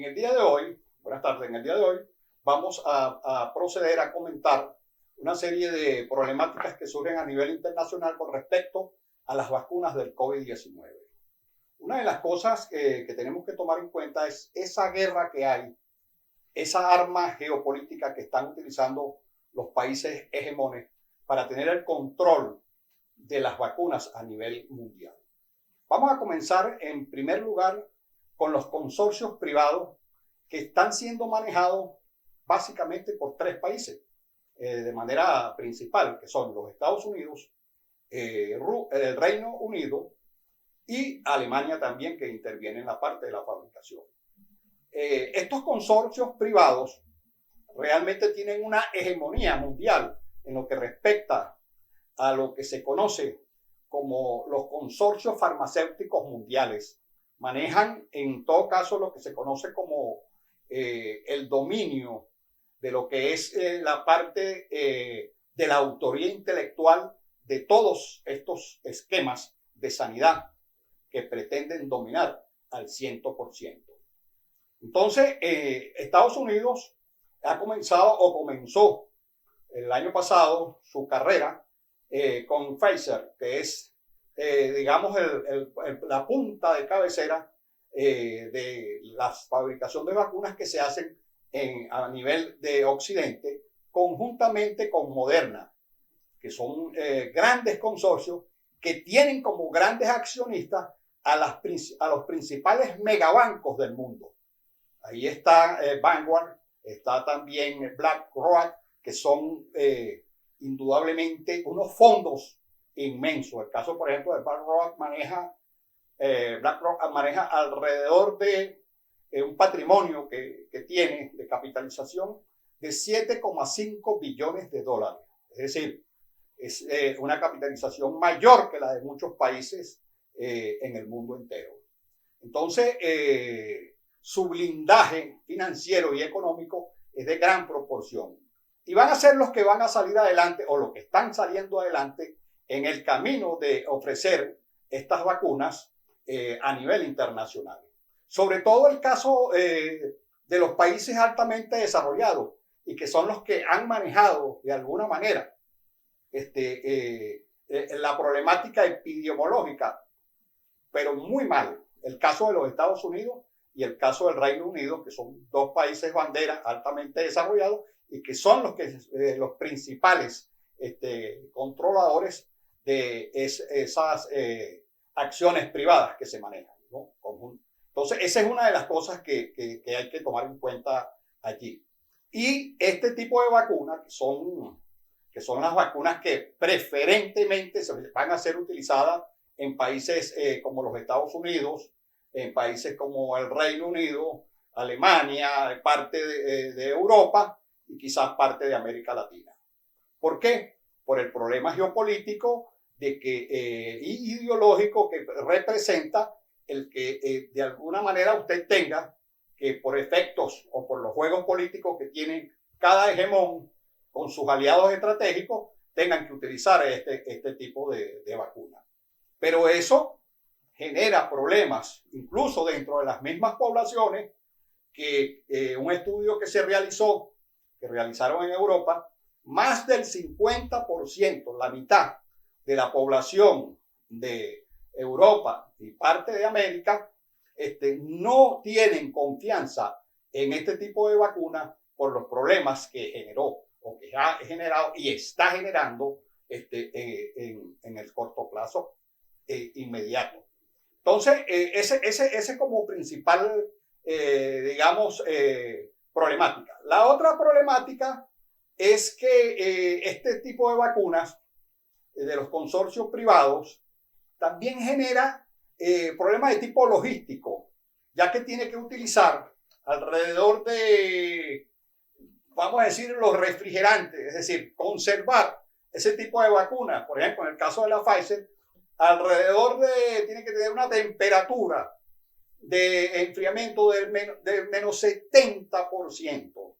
el día de hoy, buenas tardes, en el día de hoy vamos a proceder a comentar una serie de problemáticas que surgen a nivel internacional con respecto a las vacunas del COVID-19. Una de las cosas que tenemos que tomar en cuenta es esa guerra que hay, esa arma geopolítica que están utilizando los países hegemones para tener el control de las vacunas a nivel mundial. Vamos a comenzar en primer lugar con los consorcios privados que están siendo manejados básicamente por tres países de manera principal, que son los Estados Unidos, el Reino Unido y Alemania también, que interviene en la parte de la fabricación. Estos consorcios privados realmente tienen una hegemonía mundial en lo que respecta a lo que se conoce como los consorcios farmacéuticos mundiales. Manejan en todo caso lo que se conoce como el dominio de lo que es la parte de la autoría intelectual de todos estos esquemas de sanidad que pretenden dominar al 100%. Entonces, Estados Unidos ha comenzado o comenzó el año pasado su carrera con Pfizer, que es, digamos, la punta de cabecera de la fabricación de vacunas que se hacen a nivel de Occidente, conjuntamente con Moderna, que son grandes consorcios que tienen como grandes accionistas a los principales megabancos del mundo. Ahí está Vanguard, está también BlackRock, que son indudablemente unos fondos inmensos. El caso, por ejemplo, de BlackRock maneja alrededor de un patrimonio que tiene de capitalización de 7,5 billones de dólares. Es decir, es una capitalización mayor que la de muchos países en el mundo entero. Entonces, su blindaje financiero y económico es de gran proporción. Y van a ser los que van a salir adelante o los que están saliendo adelante en el camino de ofrecer estas vacunas a nivel internacional. Sobre todo el caso de los países altamente desarrollados y que son los que han manejado de alguna manera la problemática epidemiológica, pero muy mal. El caso de los Estados Unidos y el caso del Reino Unido, que son dos países banderas altamente desarrollados y que son los principales controladores de esas acciones privadas que se manejan, ¿no? Entonces, esa es una de las cosas que hay que tomar en cuenta allí. Y este tipo de vacunas, que son las vacunas que preferentemente van a ser utilizadas en países como los Estados Unidos, en países como el Reino Unido, Alemania, parte de Europa y quizás parte de América Latina. ¿Por qué? Por el problema geopolítico y ideológico que representa el que de alguna manera usted tenga que por efectos o por los juegos políticos que tiene cada hegemón con sus aliados estratégicos tengan que utilizar este tipo de vacuna. Pero eso genera problemas, incluso dentro de las mismas poblaciones, que un estudio que realizaron en Europa, más del 50%, la mitad de la población de Europa y parte de América, no tienen confianza en este tipo de vacuna por los problemas que generó o que ha generado y está generando en el corto plazo inmediato. Entonces, ese como principal, digamos, problemática. La otra problemática es que este tipo de vacunas de los consorcios privados también genera problemas de tipo logístico, ya que tiene que utilizar alrededor de, vamos a decir, los refrigerantes, es decir, conservar ese tipo de vacunas. Por ejemplo, en el caso de la Pfizer, tiene que tener una temperatura de enfriamiento del menos 70%.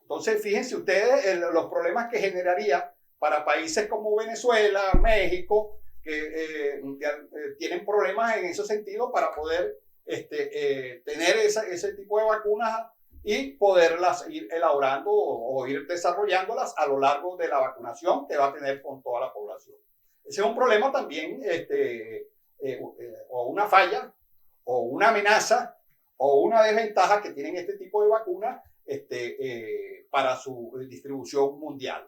Entonces, fíjense ustedes los problemas que generaría para países como Venezuela, México, que tienen problemas en ese sentido para poder tener ese tipo de vacunas y poderlas ir elaborando o ir desarrollándolas a lo largo de la vacunación que va a tener con toda la población. Ese es un problema también, o una falla, o una amenaza, o una desventaja que tienen este tipo de vacunas para su distribución mundial.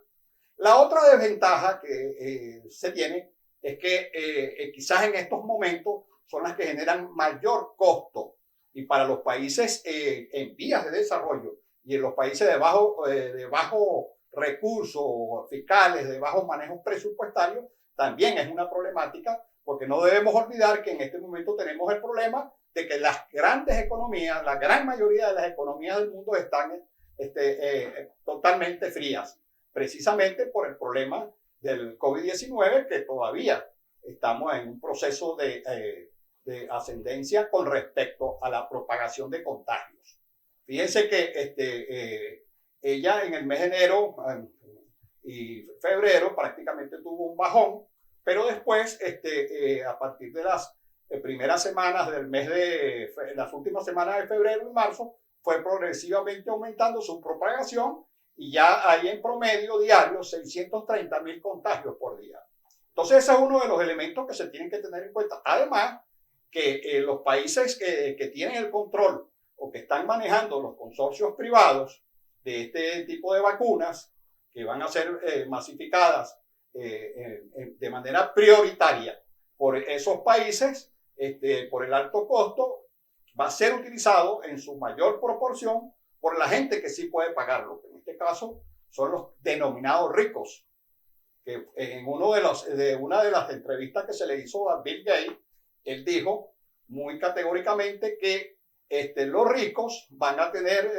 La otra desventaja que se tiene es que quizás en estos momentos son las que generan mayor costo, y para los países en vías de desarrollo y en los países de bajo recursos fiscales, de bajos manejos presupuestarios, también es una problemática, porque no debemos olvidar que en este momento tenemos el problema de que las grandes economías, la gran mayoría de las economías del mundo están totalmente frías, precisamente por el problema del COVID-19, que todavía estamos en un proceso de ascendencia con respecto a la propagación de contagios. Fíjense que ella en el mes de enero y febrero prácticamente tuvo un bajón, pero después, a partir de las primeras semanas del mes las últimas semanas de febrero y marzo, fue progresivamente aumentando su propagación y ya hay en promedio diario 630,000 contagios por día. Entonces ese es uno de los elementos que se tienen que tener en cuenta. Además, que los países que tienen el control o que están manejando los consorcios privados de este tipo de vacunas que van a ser masificadas de manera prioritaria por esos países, por el alto costo, va a ser utilizado en su mayor proporción por la gente que sí puede pagarlo, que en este caso son los denominados ricos, que en una de las entrevistas que se le hizo a Bill Gates, él dijo muy categóricamente que los ricos van a tener,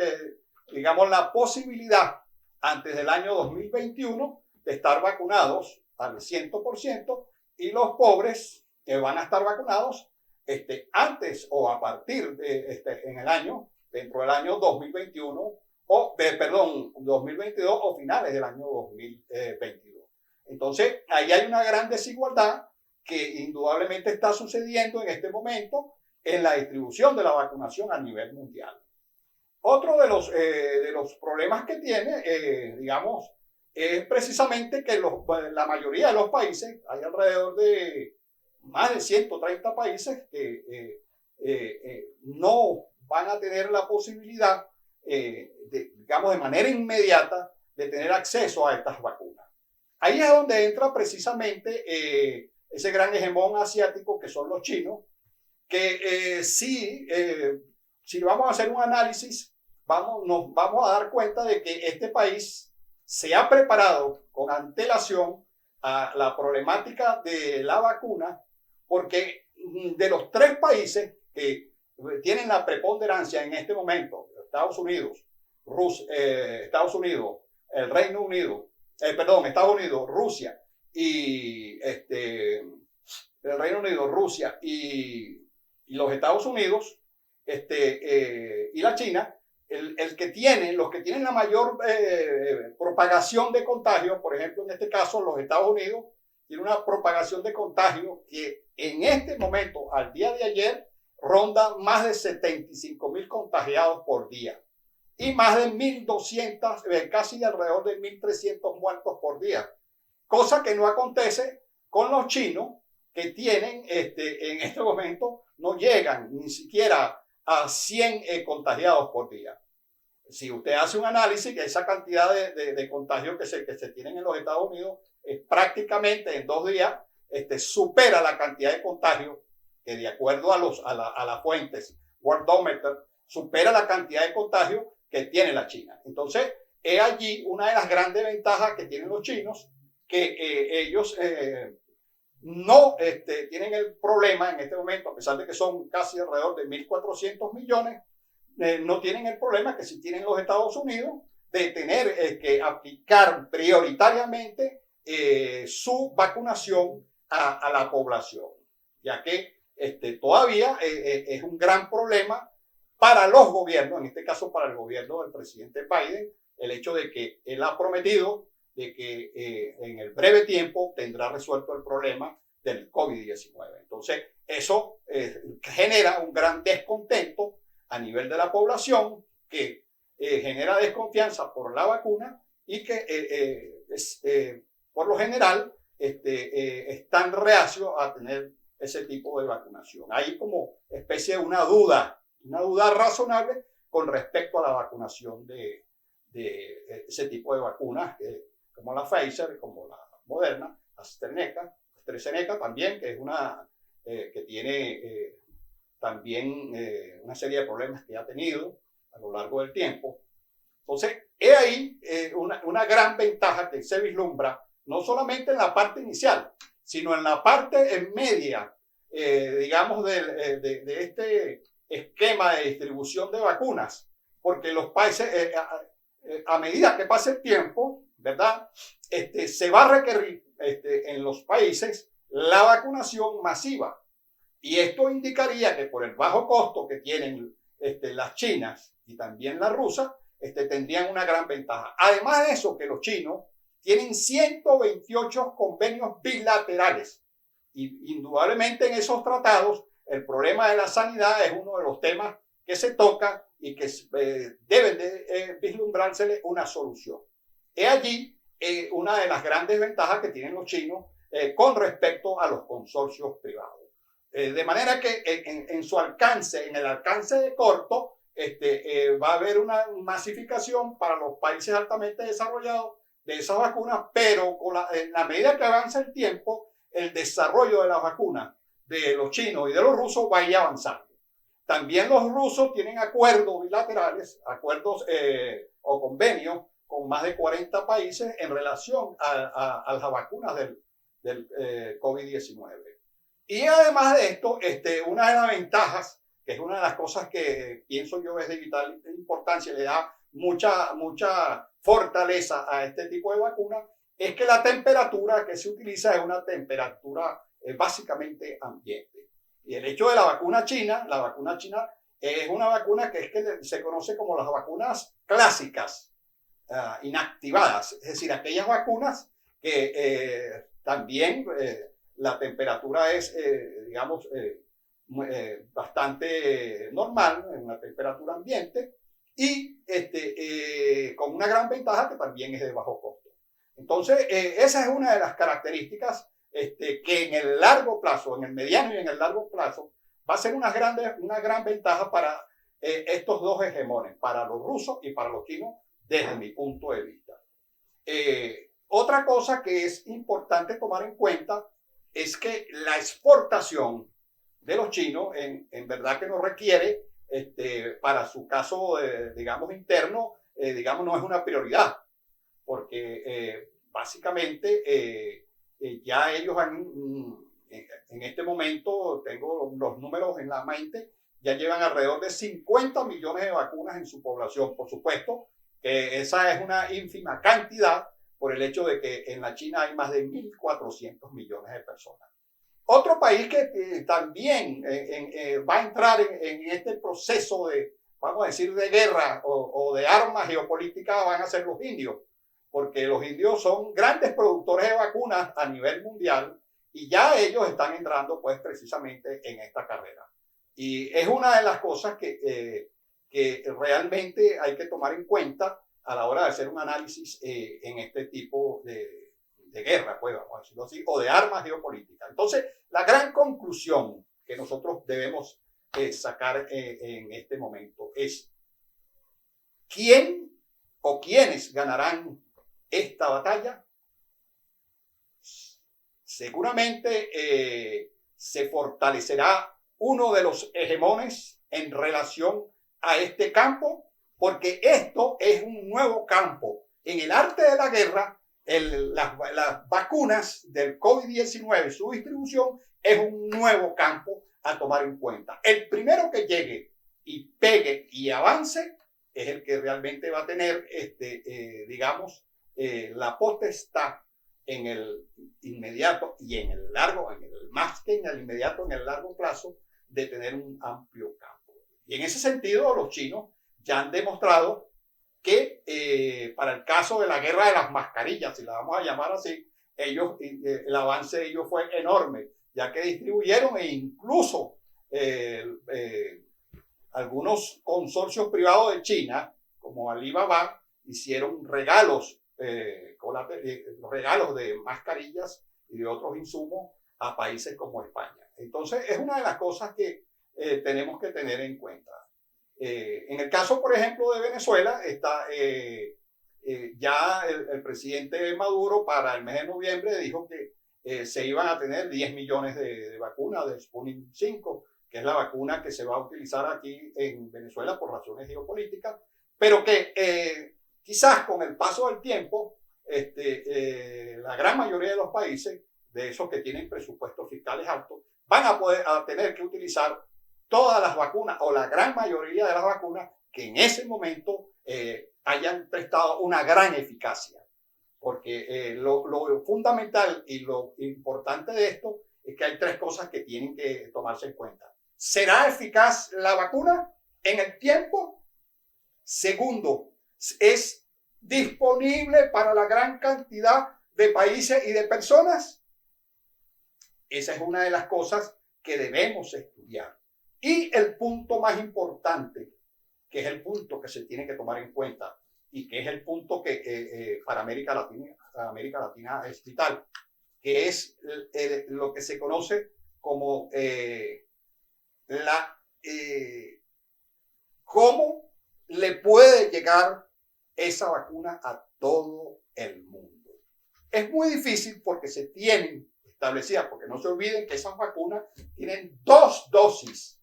digamos, la posibilidad antes del año 2021 de estar vacunados al 100%, y los pobres van a estar vacunados antes o a partir de dentro del año 2021 perdón, 2022 o finales del año 2022. Entonces, ahí hay una gran desigualdad que indudablemente está sucediendo en este momento en la distribución de la vacunación a nivel mundial. Otro de los problemas que tiene, digamos, es precisamente que la mayoría de los países, hay alrededor de más de 130 países que no van a tener la posibilidad, digamos, de manera inmediata de tener acceso a estas vacunas. Ahí es donde entra precisamente ese gran hegemón asiático que son los chinos, que si vamos a hacer un análisis, nos vamos a dar cuenta de que este país se ha preparado con antelación a la problemática de la vacuna, porque de los 3 países que tienen la preponderancia en este momento, Estados Unidos, el Reino Unido, Estados Unidos, Rusia y el Reino Unido, Rusia y los Estados Unidos, y la China, los que tienen la mayor propagación de contagios, por ejemplo, en este caso, los Estados Unidos, tiene una propagación de contagios que en este momento, al día de ayer, ronda más de 75,000 contagiados por día y más de 1,200, casi alrededor de 1,300 muertos por día, cosa que no acontece con los chinos, que tienen en este momento no llegan ni siquiera a 100 contagiados por día. Si usted hace un análisis, que esa cantidad de contagios que se tienen en los Estados Unidos prácticamente en 2 días supera la cantidad de contagios que, de acuerdo a las fuentes Worldometer, supera la cantidad de contagios que tiene la China. Entonces, es allí una de las grandes ventajas que tienen los chinos, que ellos no tienen el problema en este momento, a pesar de que son casi alrededor de 1.400 millones, no tienen el problema que sí tienen los Estados Unidos, de tener que aplicar prioritariamente su vacunación a la población, ya que todavía es un gran problema para los gobiernos, en este caso para el gobierno del presidente Biden, el hecho de que él ha prometido de que en el breve tiempo tendrá resuelto el problema del COVID-19. Entonces, eso genera un gran descontento a nivel de la población que genera desconfianza por la vacuna y que por lo general están reacios a tener ese tipo de vacunación. Hay como especie de una duda razonable con respecto a la vacunación de ese tipo de vacunas, como la Pfizer, como la Moderna, AstraZeneca también, que es una que tiene también una serie de problemas que ha tenido a lo largo del tiempo. Entonces, he ahí una gran ventaja que se vislumbra, no solamente en la parte inicial, sino en la parte media, digamos, de este esquema de distribución de vacunas, porque los países, a medida que pase el tiempo, ¿verdad? Se va a requerir en los países la vacunación masiva. Y esto indicaría que por el bajo costo que tienen las chinas y también las rusas, tendrían una gran ventaja. Además de eso, que los chinos tienen 128 convenios bilaterales. Y indudablemente en esos tratados, el problema de la sanidad es uno de los temas que se toca y que deben de vislumbrársele una solución. He allí una de las grandes ventajas que tienen los chinos con respecto a los consorcios privados. De manera que en su alcance, en el alcance de corto, va a haber una masificación para los países altamente desarrollados de esas vacunas, pero en la medida que avanza el tiempo, el desarrollo de las vacunas de los chinos y de los rusos va a ir avanzando. También los rusos tienen acuerdos bilaterales, acuerdos o convenios con más de 40 países en relación a las vacunas del COVID-19. Y además de esto, una de las ventajas, que es una de las cosas que pienso yo es de vital importancia, le da mucha fortaleza a este tipo de vacuna, es que la temperatura que se utiliza es una temperatura básicamente ambiente. Y el hecho de la vacuna china es una vacuna que se conoce como las vacunas clásicas, inactivadas, es decir, aquellas vacunas que también la temperatura es, digamos, bastante normal, en una temperatura ambiente, y con una gran ventaja que también es de bajo costo. Entonces, esa es una de las características que en el largo plazo, en el mediano y en el largo plazo, va a ser una gran ventaja para estos dos hegemones, para los rusos y para los chinos, desde mi punto de vista. Otra cosa que es importante tomar en cuenta es que la exportación de los chinos en verdad que no requiere, para su caso, digamos, interno, digamos, no es una prioridad, porque básicamente ya ellos en este momento, tengo los números en la mente, ya llevan alrededor de 50 millones de vacunas en su población. Por supuesto que esa es una ínfima cantidad por el hecho de que en la China hay más de 1.400 millones de personas. Otro país que también va a entrar en este proceso de, vamos a decir, de guerra o de armas geopolíticas van a ser los indios, porque los indios son grandes productores de vacunas a nivel mundial y ya ellos están entrando pues precisamente en esta carrera. Y es una de las cosas que realmente hay que tomar en cuenta a la hora de hacer un análisis en este tipo de guerra, pues vamos a decirlo así, o de armas geopolíticas. Entonces, la gran conclusión que nosotros debemos sacar en este momento es ¿quién o quiénes ganarán esta batalla? Seguramente se fortalecerá uno de los hegemones en relación a este campo, porque esto es un nuevo campo. En el arte de la guerra, las vacunas del COVID-19, su distribución es un nuevo campo a tomar en cuenta. El primero que llegue y pegue y avance es el que realmente va a tener, digamos, la potestad en el inmediato y en el largo, más que en el inmediato, en el largo plazo, de tener un amplio campo. Y en ese sentido, los chinos ya han demostrado que para el caso de la guerra de las mascarillas, si la vamos a llamar así, el avance de ellos fue enorme, ya que distribuyeron e incluso algunos consorcios privados de China, como Alibaba, hicieron regalos, regalos de mascarillas y de otros insumos a países como España. Entonces, es una de las cosas que tenemos que tener en cuenta. En el caso, por ejemplo, de Venezuela, está ya el presidente Maduro para el mes de noviembre dijo que se iban a tener 10 millones de vacunas de Sputnik 5, que es la vacuna que se va a utilizar aquí en Venezuela por razones geopolíticas, pero que quizás con el paso del tiempo, la gran mayoría de los países, de esos que tienen presupuestos fiscales altos, van a tener que utilizar todas las vacunas o la gran mayoría de las vacunas que en ese momento hayan prestado una gran eficacia. Porque lo fundamental y lo importante de esto es que hay tres cosas que tienen que tomarse en cuenta. ¿Será eficaz la vacuna en el tiempo? Segundo, ¿es disponible para la gran cantidad de países y de personas? Esa es una de las cosas que debemos estudiar. Y el punto más importante, que es el punto que se tiene que tomar en cuenta y que es el punto que para América Latina es vital, que es lo que se conoce como cómo le puede llegar esa vacuna a todo el mundo. Es muy difícil porque se tienen establecidas, porque no se olviden que esas vacunas tienen dos dosis.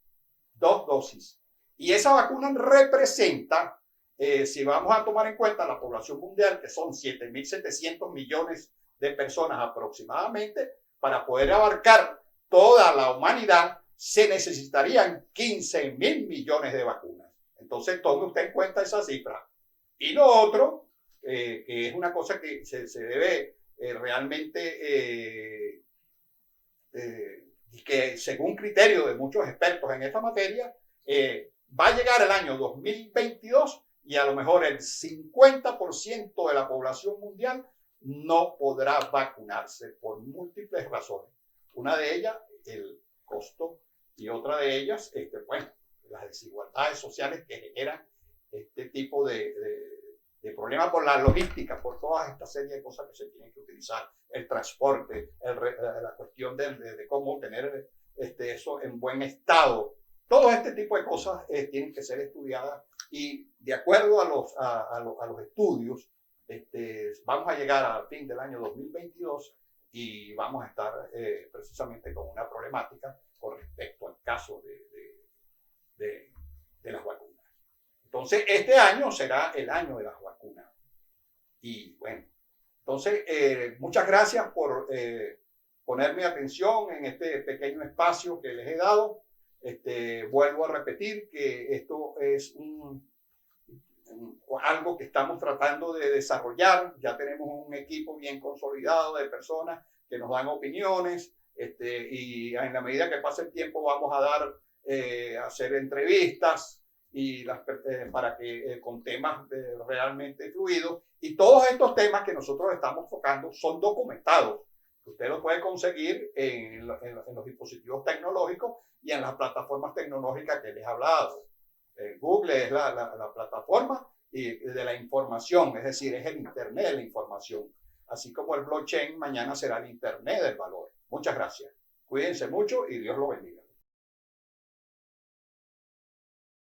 Y esa vacuna representa, si vamos a tomar en cuenta la población mundial, que son 7.700 millones de personas aproximadamente, para poder abarcar toda la humanidad, se necesitarían 15.000 millones de vacunas. Entonces, tome usted en cuenta esa cifra. Y lo otro, que es una cosa que se debe realmente, y que según criterio de muchos expertos en esta materia, va a llegar el año 2022 y a lo mejor el 50% de la población mundial no podrá vacunarse por múltiples razones. Una de ellas, el costo, y otra de ellas, bueno, las desigualdades sociales que generan este tipo de problemas por la logística, por toda esta serie de cosas que se tienen que utilizar, el transporte, la cuestión de cómo tener eso en buen estado. Todo este tipo de cosas tienen que ser estudiadas y de acuerdo a los estudios, vamos a llegar al fin del año 2022 y vamos a estar precisamente con una problemática con respecto al caso de las vacunas. Entonces, este año será el año de las vacunas. Y bueno, entonces, muchas gracias por poner mi atención en este pequeño espacio que les he dado. Vuelvo a repetir que esto es algo que estamos tratando de desarrollar. Ya tenemos un equipo bien consolidado de personas que nos dan opiniones y en la medida que pase el tiempo vamos a hacer entrevistas y para que con temas realmente fluidos, y todos estos temas que nosotros estamos tocando son documentados. Usted lo puede conseguir en los dispositivos tecnológicos y en las plataformas tecnológicas que les he hablado. Google es la plataforma de la información, es decir, es el Internet de la información. Así como el blockchain mañana será el Internet del valor. Muchas gracias. Cuídense mucho y Dios lo bendiga.